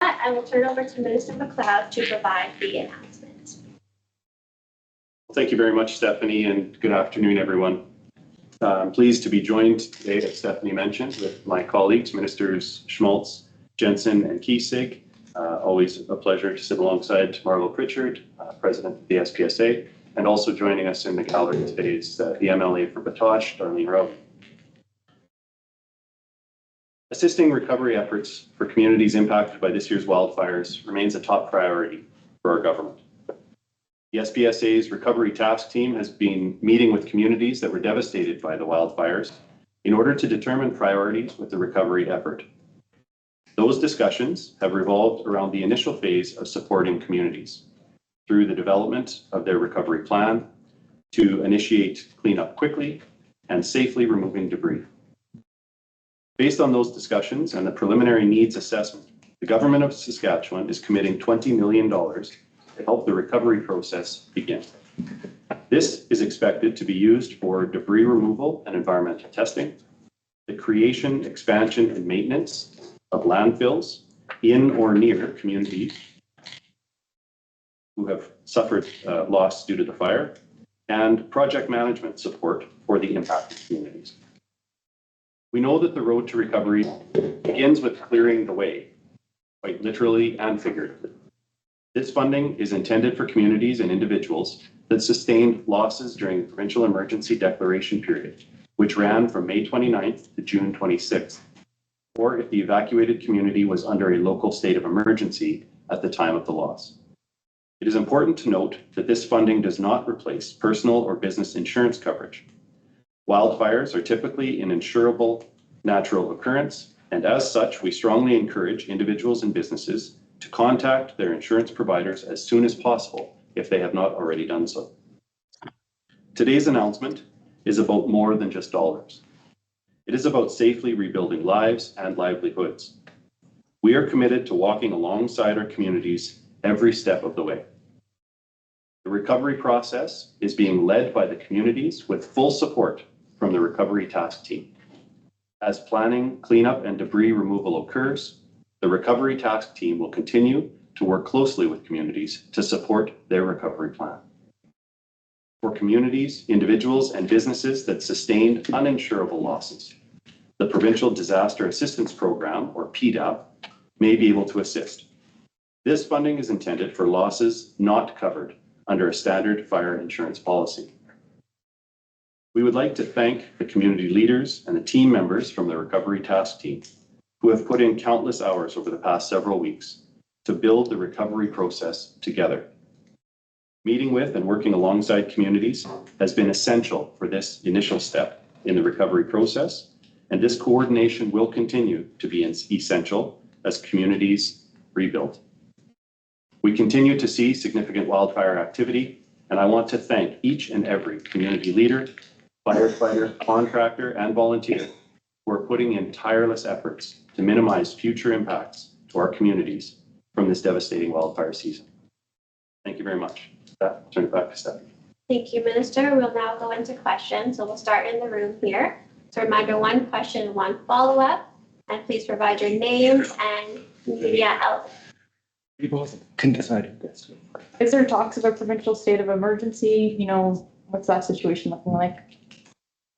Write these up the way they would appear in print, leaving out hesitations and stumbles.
that, I will turn it over to Minister McLeod to provide the announcement. Thank you very much, Stephanie, and good afternoon, everyone. I'm pleased to be joined today, as Stephanie mentioned, with my colleagues, Ministers Schmaltz, Jensen, and Kiesig. Always a pleasure to sit alongside Marlo Pritchard, President of the SPSA, and also joining us in the gallery today is the MLA for Batoche, Darlene Rowe. Assisting recovery efforts for communities impacted by this year's wildfires remains a top priority for our government. The SPSA's recovery task team has been meeting with communities that were devastated by the wildfires in order to determine priorities with the recovery effort. Those discussions have revolved around the initial phase of supporting communities through the development of their recovery plan to initiate cleanup quickly and safely removing debris. Based on those discussions and the preliminary needs assessment, the Government of Saskatchewan is committing $20 million to help the recovery process begin. This is expected to be used for debris removal and environmental testing, the creation, expansion, and maintenance of landfills in or near communities who have suffered loss due to the fire, and project management support for the impacted communities. We know that the road to recovery begins with clearing the way, quite literally and figuratively. This funding is intended for communities and individuals that sustained losses during the provincial emergency declaration period, which ran from May 29th to June 26th, or if the evacuated community was under a local state of emergency at the time of the loss. It is important to note that this funding does not replace personal or business insurance coverage. Wildfires are typically an insurable natural occurrence, and as such, we strongly encourage individuals and businesses to contact their insurance providers as soon as possible if they have not already done so. Today's announcement is about more than just dollars. It is about safely rebuilding lives and livelihoods. We are committed to walking alongside our communities every step of the way. The recovery process is being led by the communities with full support from the recovery task team. As planning, cleanup, and debris removal occurs, the recovery task team will continue to work closely with communities to support their recovery plan. For communities, individuals, and businesses that sustained uninsurable losses, the Provincial Disaster Assistance Program, or PDAP, may be able to assist. This funding is intended for losses not covered under a standard fire insurance policy. We would like to thank the community leaders and the team members from the recovery task team who have put in countless hours over the past several weeks to build the recovery process together. Meeting with and working alongside communities has been essential for this initial step in the recovery process, and this coordination will continue to be essential as communities rebuild. We continue to see significant wildfire activity, and I want to thank each and every community leader, firefighter, contractor, and volunteer who are putting in tireless efforts to minimize future impacts to our communities from this devastating wildfire season. Thank you very much. With that, I'll turn it back to Stephanie. Thank you, Minister. We'll now go into questions. So we'll start in the room here. So reminder, one question, one follow-up, and please provide your name and media outlet. People can decide. Is there talks of a provincial state of emergency? You know, what's that situation looking like?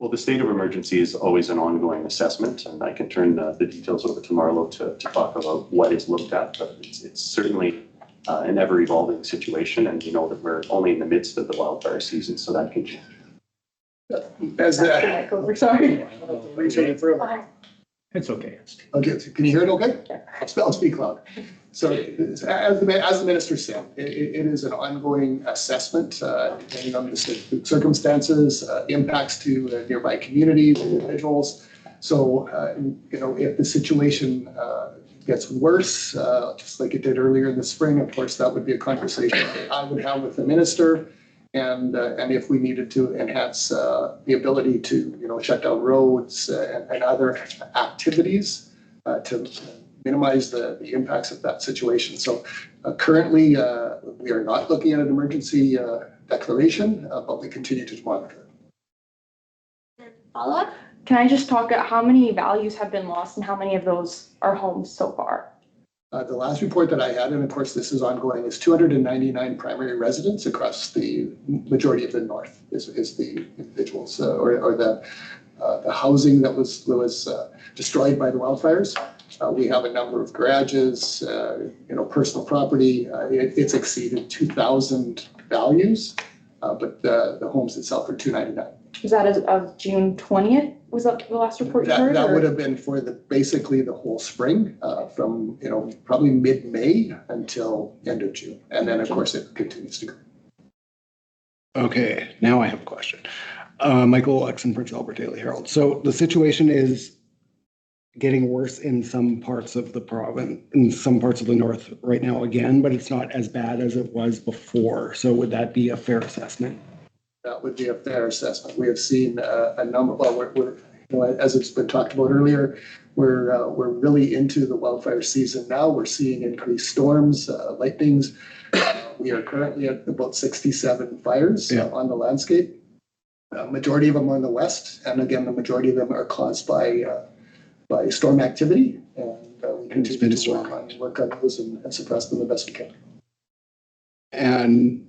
Well, the state of emergency is always an ongoing assessment, and I can turn the details over to Marlo to talk about what is looked at, but it's certainly an ever-evolving situation, and you know that we're only in the midst of the wildfire season, so that can change. As Sorry. It's okay. Okay, so can you hear it okay? I'll speak loud. So as the minister said, it is an ongoing assessment depending on the circumstances, impacts to nearby communities, individuals. So, you know, if the situation gets worse, just like it did earlier in the spring, of course, that would be a conversation I would have with the minister. And if we needed to enhance the ability to, you know, shut down roads and other activities to minimize the impacts of that situation. So currently, we are not looking at an emergency declaration, but we continue to monitor. Follow-up? Can I just talk about how many values have been lost and how many of those are homes so far? The last report that I had, and of course this is ongoing, is 299 primary residents across the majority of the north is the individuals or the housing that was destroyed by the wildfires. We have a number of garages, personal property. It's exceeded 2,000 values, but the homes itself are 299. Is that as of June 20th? Was that the last report you heard? That would have been for basically the whole spring, from probably mid-May until end of June, and then of course it continues to go. Okay, now I have a question. Michael Lexon, Prince Albert Daily Herald. So the situation is getting worse in some parts of the province, in some parts of the north right now again, but it's not as bad as it was before. So would that be a fair assessment? That would be a fair assessment. We have seen a number. Well, we're as it's been talked about earlier, we're really into the wildfire season now. We're seeing increased storms, lightnings. We are currently at about 67 fires on the landscape. Majority of them are in the west, and again, the majority of them are caused by storm activity, and we continue to work on those and suppress them the best we can. And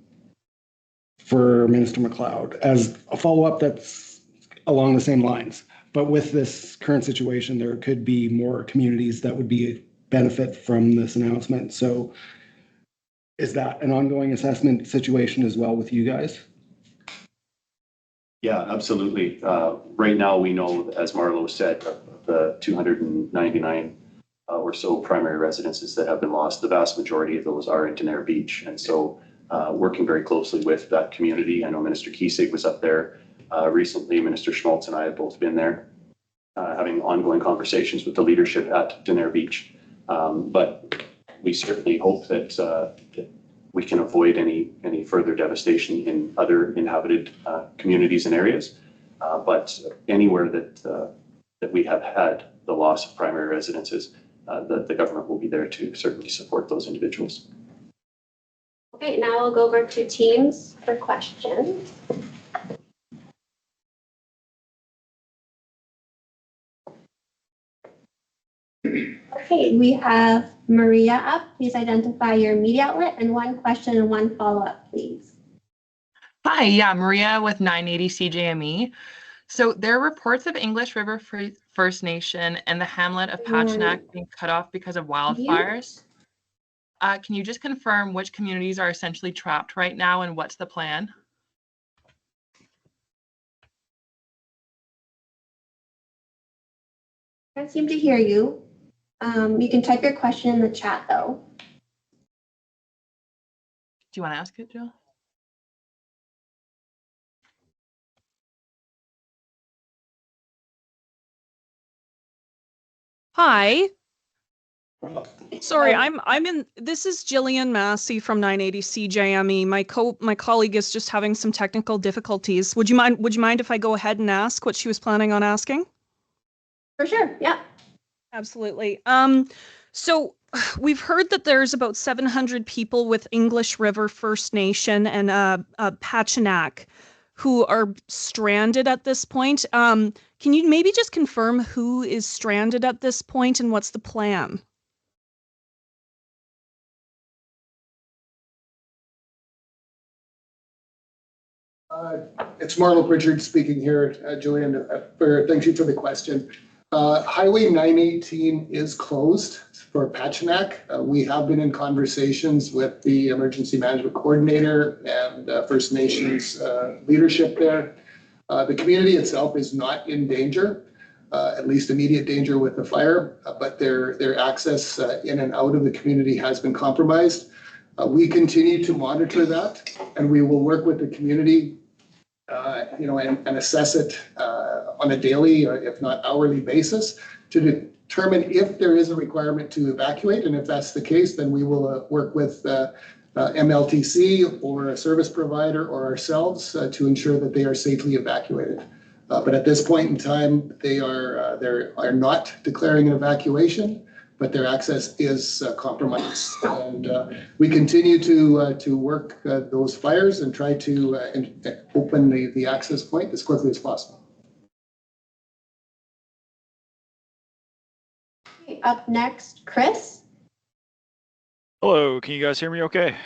for Minister McLeod, as a follow-up that's along the same lines, but with this current situation, there could be more communities that would be benefit from this announcement. So is that an ongoing assessment situation as well with you guys? Yeah, absolutely. Right now, we know, as Marlo said, the 299 or so primary residences that have been lost, the vast majority of those are in Denair Beach. And so working very closely with that community. I know Minister Kiesig was up there recently. Minister Schmaltz and I have both been there having ongoing conversations with the leadership at Denair Beach. But we certainly hope that we can avoid any further devastation in other inhabited communities and areas. But anywhere that we have had the loss of primary residences, the government will be there to certainly support those individuals. Okay, now we'll go over to teams for questions. Okay, we have Maria up. Please identify your media outlet and one question and one follow-up, please. Hi, yeah, Maria with 980 CJME. So there are reports of English River First Nation and the hamlet of Patchinack being cut off because of wildfires. Can you just confirm which communities are essentially trapped right now and what's the plan? I can't seem to hear you. You can type your question in the chat though. Do you want to ask it, Jill? Hi. Sorry, I'm in. This is Jillian Massey from 980 CJME. My colleague is just having some technical difficulties. Would you mind if I go ahead and ask what she was planning on asking? For sure, yeah. Absolutely. So we've heard that there's about 700 people with English River First Nation and Patchinack who are stranded at this point. Can you maybe just confirm who is stranded at this point and what's the plan? It's Marlo Pritchard speaking here, Julian. Thank you for the question. Highway 918 is closed for Patchinack. We have been in conversations with the Emergency Management Coordinator and First Nations leadership there. The community itself is not in danger, at least immediate danger with the fire, but their access in and out of the community has been compromised. We continue to monitor that, and we will work with the community and assess it on a daily, or if not hourly basis to determine if there is a requirement to evacuate. And if that's the case, then we will work with MLTC or a service provider or ourselves to ensure that they are safely evacuated. But at this point in time, they are not declaring an evacuation, but their access is compromised. And we continue to work those fires and try to open the access point as quickly as possible. Okay, up next, Chris. Hello, can you guys hear me okay?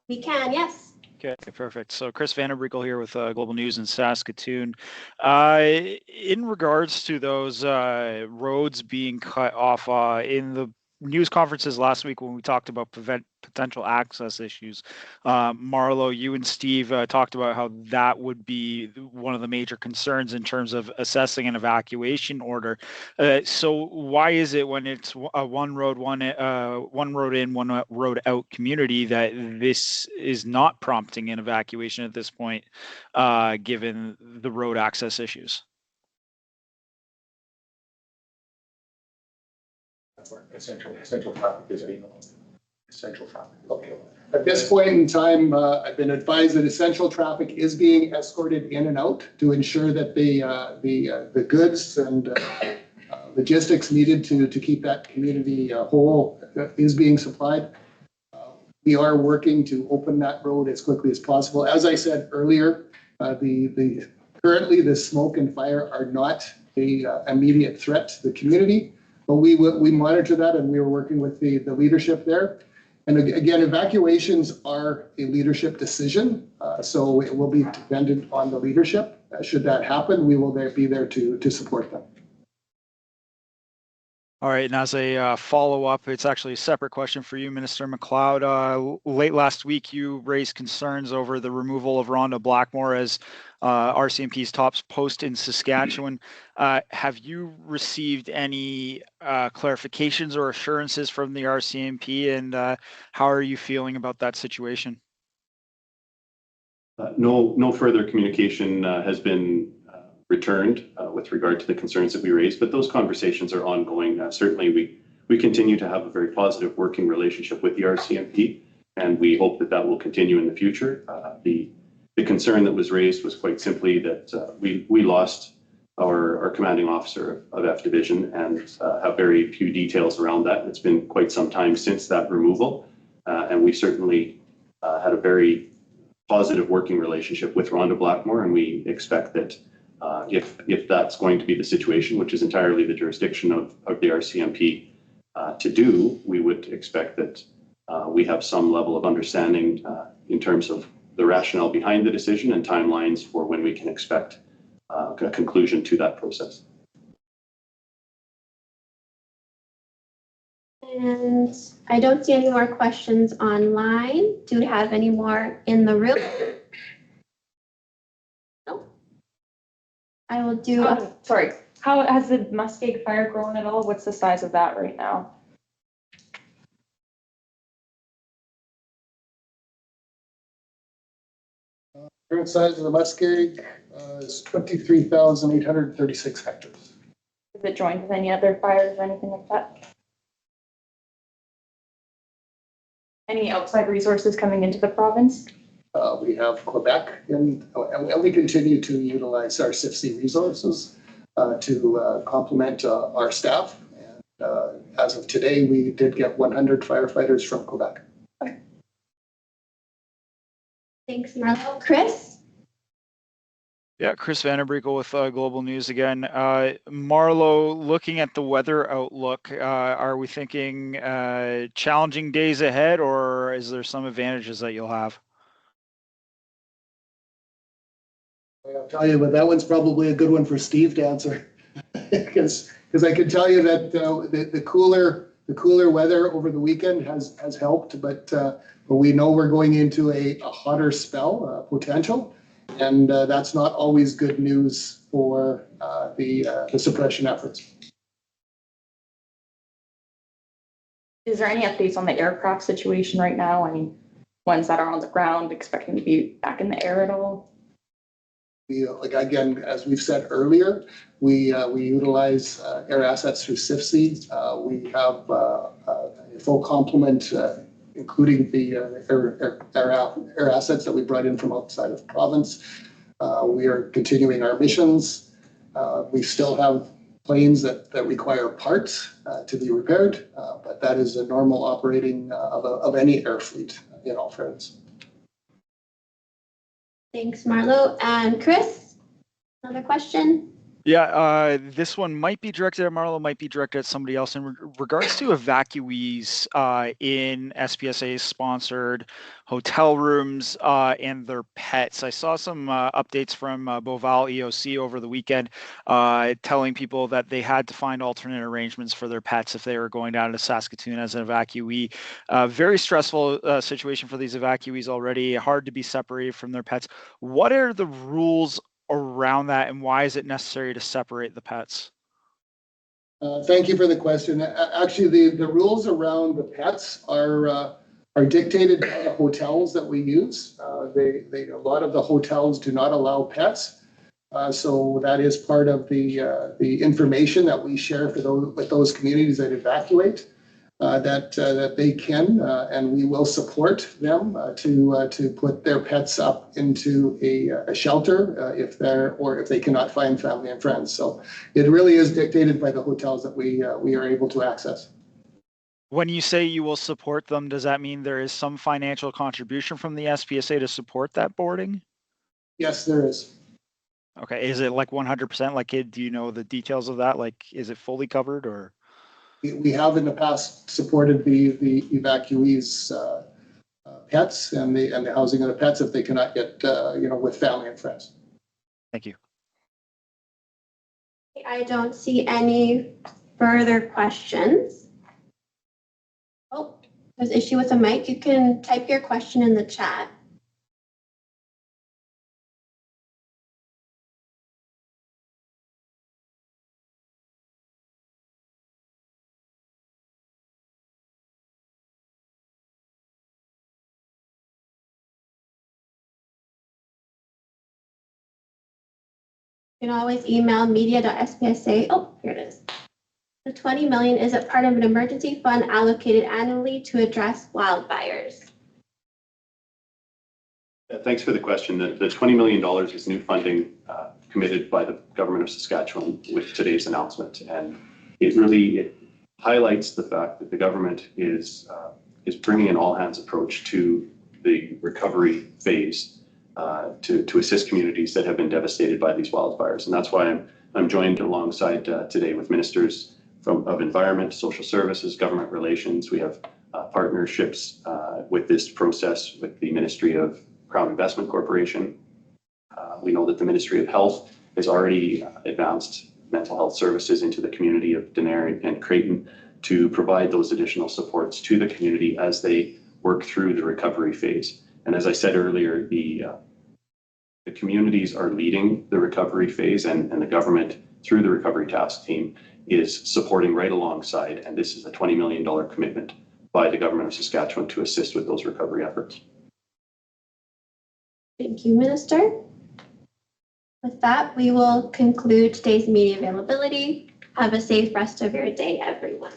We can, yes. Okay, perfect. So Chris Vandenbrekel here with Global News in Saskatoon. In regards to those roads being cut off in the news conferences last week when we talked about potential access issues, Marlo, you and Steve talked about how that would be one of the major concerns in terms of assessing an evacuation order. So why is it when it's a one road in, one road out community that this is not prompting an evacuation at this point, given the road access issues? Essential traffic is being essential traffic. Okay. At this point in time, I've been advised that essential traffic is being escorted in and out to ensure that the goods and logistics needed to keep that community whole is being supplied. We are working to open that road as quickly as possible. As I said earlier, currently the smoke and fire are not a immediate threat to the community. But we monitor that, and we are working with the leadership there. And again, evacuations are a leadership decision, so it will be dependent on the leadership. Should that happen, we will be there to support them. All right, and as a follow-up, it's actually a separate question for you, Minister McLeod. Late last week, you raised concerns over the removal of Rhonda Blackmore as RCMP's top post in Saskatchewan. Have you received any clarifications or assurances from the RCMP, and how are you feeling about that situation? No further communication has been returned with regard to the concerns that we raised, but those conversations are ongoing. Certainly, we continue to have a very positive working relationship with the RCMP, and we hope that will continue in the future. The concern that was raised was quite simply that we lost our commanding officer of F Division and have very few details around that. It's been quite some time since that removal, and we certainly had a very positive working relationship with Rhonda Blackmore, and we expect that if that's going to be the situation, which is entirely the jurisdiction of the RCMP to do, we would expect that we have some level of understanding in terms of the rationale behind the decision and timelines for when we can expect a conclusion to that process. And I don't see any more questions online. Do we have any more in the room? No. I will do. Sorry, how has the Muskeg fire grown at all? What's the size of that right now? Current size of the Muskeg is 23,836 hectares. Is it joined with any other fires or anything like that? Any outside resources coming into the province? We have Quebec, and we continue to utilize our SPSA resources to complement our staff. And as of today, we did get 100 firefighters from Quebec. Thanks, Marlo. Chris? Yeah, Chris Vandenbrekel with Global News again. Marlo, looking at the weather outlook, are we thinking challenging days ahead, or is there some advantages that you'll have? I'll tell you, but that one's probably a good one for Steve to answer, because I can tell you that the cooler weather over the weekend has helped, but we know we're going into a hotter spell potential, and that's not always good news for the suppression efforts. Is there any updates on the aircraft situation right now? Any ones that are on the ground expecting to be back in the air at all? Like again, as we've said earlier, we utilize air assets through SPSA. We have a full complement, including the air assets that we brought in from outside of the province. We are continuing our missions. We still have planes that require parts to be repaired, but that is a normal operating of any air fleet in all fairness. Thanks, Marlo. And Chris, another question? Yeah, this one might be directed at Marlo, might be directed at somebody else. In regards to evacuees in SPSA-sponsored hotel rooms and their pets, I saw some updates from Beauval EOC over the weekend telling people that they had to find alternate arrangements for their pets if they were going down to Saskatoon as an evacuee. Very stressful situation for these evacuees already, hard to be separated from their pets. What are the rules around that, and why is it necessary to separate the pets? Thank you for the question. Actually, the rules around the pets are dictated by the hotels that we use. A lot of the hotels do not allow pets, so that is part of the information that we share with those communities that evacuate. That they can and we will support them to put their pets up into a shelter if they cannot find family and friends. So it really is dictated by the hotels that we are able to access. When you say you will support them, does that mean there is some financial contribution from the SPSA to support that boarding? Yes, there is. Okay, is it like 100%? Like, do you know the details of that? Like, is it fully covered or? We have in the past supported the evacuees pets and the housing of the pets if they cannot get with family and friends. Thank you. I don't see any further questions. Oh, there's an issue with the mic. You can type your question in the chat. You can always email media.spsa. Oh, here it is. The $20 million is a part of an emergency fund allocated annually to address wildfires. Thanks for the question. The $20 million is new funding committed by the government of Saskatchewan with today's announcement. And it highlights the fact that the government is bringing an all-hands approach to the recovery phase to assist communities that have been devastated by these wildfires. And that's why I'm joined alongside today with ministers of environment, social services, government relations. We have partnerships with this process with the Ministry of Crown Investment Corporation. We know that the Ministry of Health has already advanced mental health services into the community of Denard and Creighton to provide those additional supports to the community as they work through the recovery phase. And as I said earlier, the communities are leading the recovery phase, and the government, through the recovery task team, is supporting right alongside. And this is a $20 million commitment by the government of Saskatchewan to assist with those recovery efforts. Thank you, Minister. With that, we will conclude today's media availability. Have a safe rest of your day, everyone.